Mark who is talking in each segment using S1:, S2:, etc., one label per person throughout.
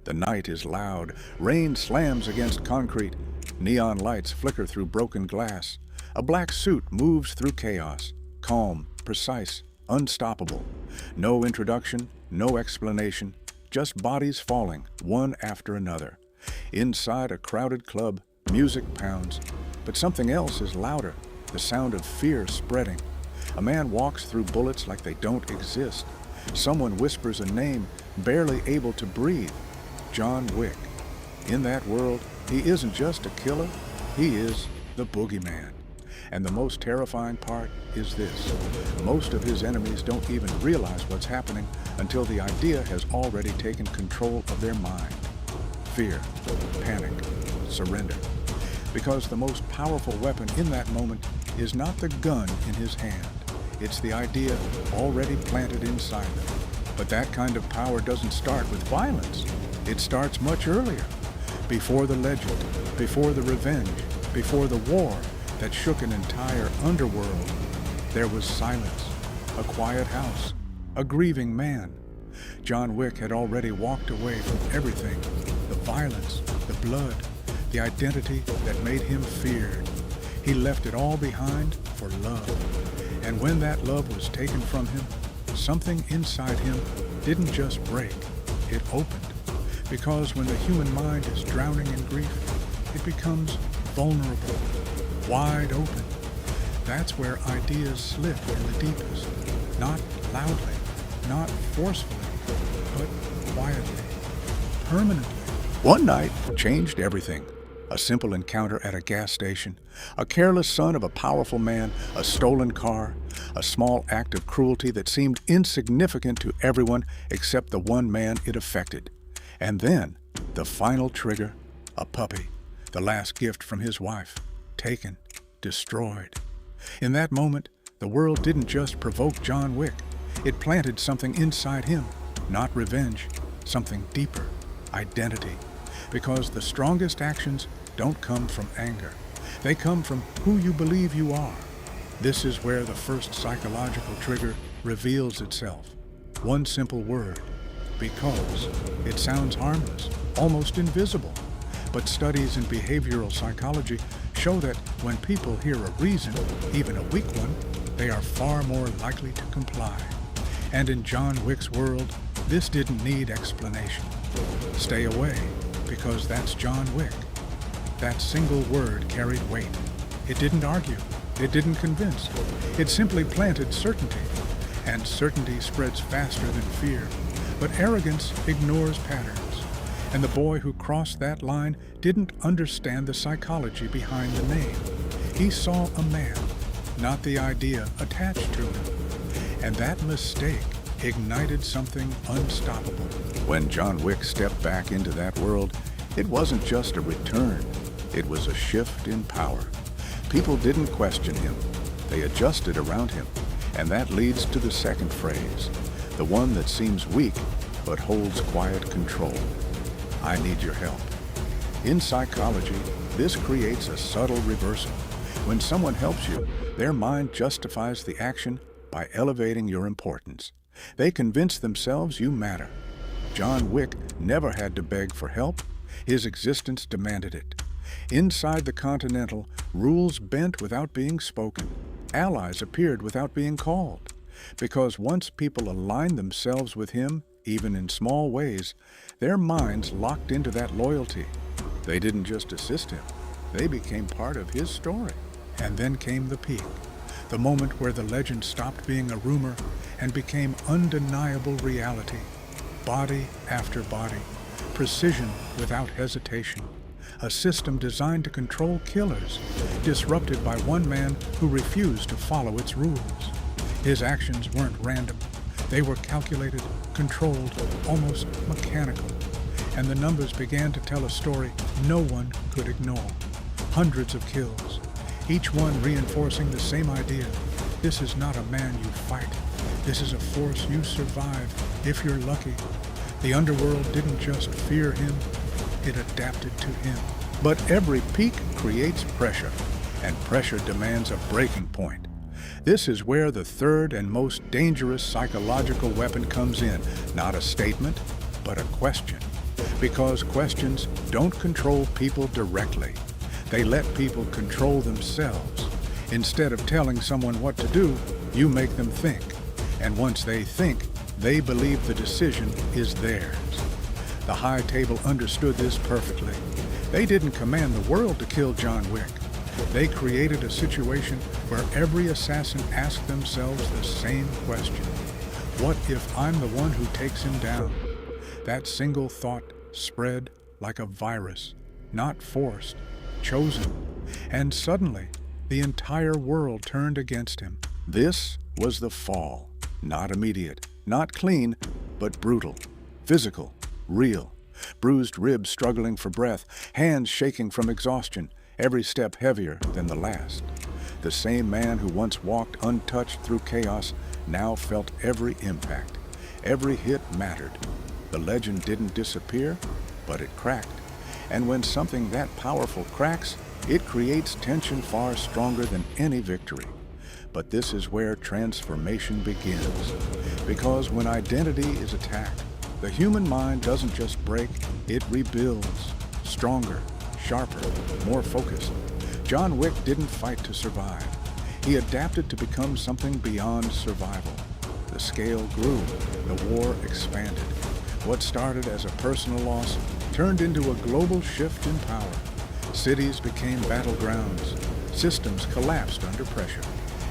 S1: The night is loud, rain slams against concrete, neon lights flicker through broken glass. A black suit moves through chaos, calm, precise, unstoppable. No introduction, no explanation, just bodies falling, one after another. Inside a crowded club, music pounds, but something else is louder, the sound of fear spreading. A man walks through bullets like they don't exist. Someone whispers a name, barely able to breathe. John Wick. In that world, he isn't just a killer, he is the boogeyman. And the most terrifying part is this. Most of his enemies don't even realize what's happening until the idea has already taken control of their mind. Fear, panic, surrender. Because the most powerful weapon in that moment is not the gun in his hand. It's the idea already planted inside them. But that kind of power doesn't start with violence. It starts much earlier, before the legend, before the revenge, before the war that shook an entire underworld. There was silence, a quiet house, a grieving man. John Wick had already walked away from everything, the violence, the blood, the identity that made him feared. He left it all behind for love. And when that love was taken from him, something inside him didn't just break, it opened. Because when the human mind is drowning in grief, it becomes vulnerable, wide open. That's where ideas slip in the deepest, not loudly, not forcefully, but quietly, permanently. One night changed everything. A simple encounter at a gas station, a careless son of a powerful man, a stolen car, a small act of cruelty that seemed insignificant to everyone except the one man it affected. And then, the final trigger, a puppy, the last gift from his wife, taken, destroyed. In that moment, the world didn't just provoke John Wick. It planted something inside him, not revenge, something deeper, identity. Because the strongest actions don't come from anger. They come from who you believe you are. This is where the first psychological trigger reveals itself. One simple word. Because. It sounds harmless, almost invisible. But studies in behavioral psychology show that when people hear a reason, even a weak one, they are far more likely to comply. And in John Wick's world, this didn't need explanation. Stay away, because that's John Wick. That single word carried weight. It didn't argue. It didn't convince. It simply planted certainty. And certainty spreads faster than fear. But arrogance ignores patterns. And the boy who crossed that line didn't understand the psychology behind the name. He saw a man, not the idea attached to him. And that mistake ignited something unstoppable. When John Wick stepped back into that world, it wasn't just a return. It was a shift in power. People didn't question him. They adjusted around him. And that leads to the second phrase, the one that seems weak but holds quiet control. I need your help. In psychology, this creates a subtle reversal. When someone helps you, their mind justifies the action by elevating your importance. They convince themselves you matter. John Wick never had to beg for help. His existence demanded it. Inside the Continental, rules bent without being spoken. Allies appeared without being called. Because once people aligned themselves with him, even in small ways, their minds locked into that loyalty. They didn't just assist him. They became part of his story. And then came the peak, the moment where the legend stopped being a rumor and became undeniable reality. Body after body, precision without hesitation. A system designed to control killers, disrupted by one man who refused to follow its rules. His actions weren't random. They were calculated, controlled, almost mechanical. And the numbers began to tell a story no one could ignore. Hundreds of kills, each one reinforcing the same idea. This is not a man you fight. This is a force you survive, if you're lucky. The underworld didn't just fear him, it adapted to him. But every peak creates pressure, and pressure demands a breaking point. This is where the third and most dangerous psychological weapon comes in. Not a statement, but a question. Because questions don't control people directly. They let people control themselves. Instead of telling someone what to do, you make them think. And once they think, they believe the decision is theirs. The High Table understood this perfectly. They didn't command the world to kill John Wick. They created a situation where every assassin asked themselves the same question. What if I'm the one who takes him down? That single thought spread like a virus, not forced, chosen. And suddenly, the entire world turned against him. This was the fall. Not immediate, not clean, but brutal, physical, real. Bruised ribs struggling for breath, hands shaking from exhaustion, every step heavier than the last. The same man who once walked untouched through chaos now felt every impact. Every hit mattered. The legend didn't disappear, but it cracked. And when something that powerful cracks, it creates tension far stronger than any victory. But this is where transformation begins. Because when identity is attacked, the human mind doesn't just break, it rebuilds. Stronger, sharper, more focused. John Wick didn't fight to survive. He adapted to become something beyond survival. The scale grew, the war expanded. What started as a personal loss turned into a global shift in power. Cities became battlegrounds. Systems collapsed under pressure.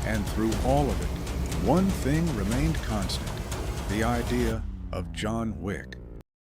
S1: And through all of it, one thing remained constant: the idea of John Wick.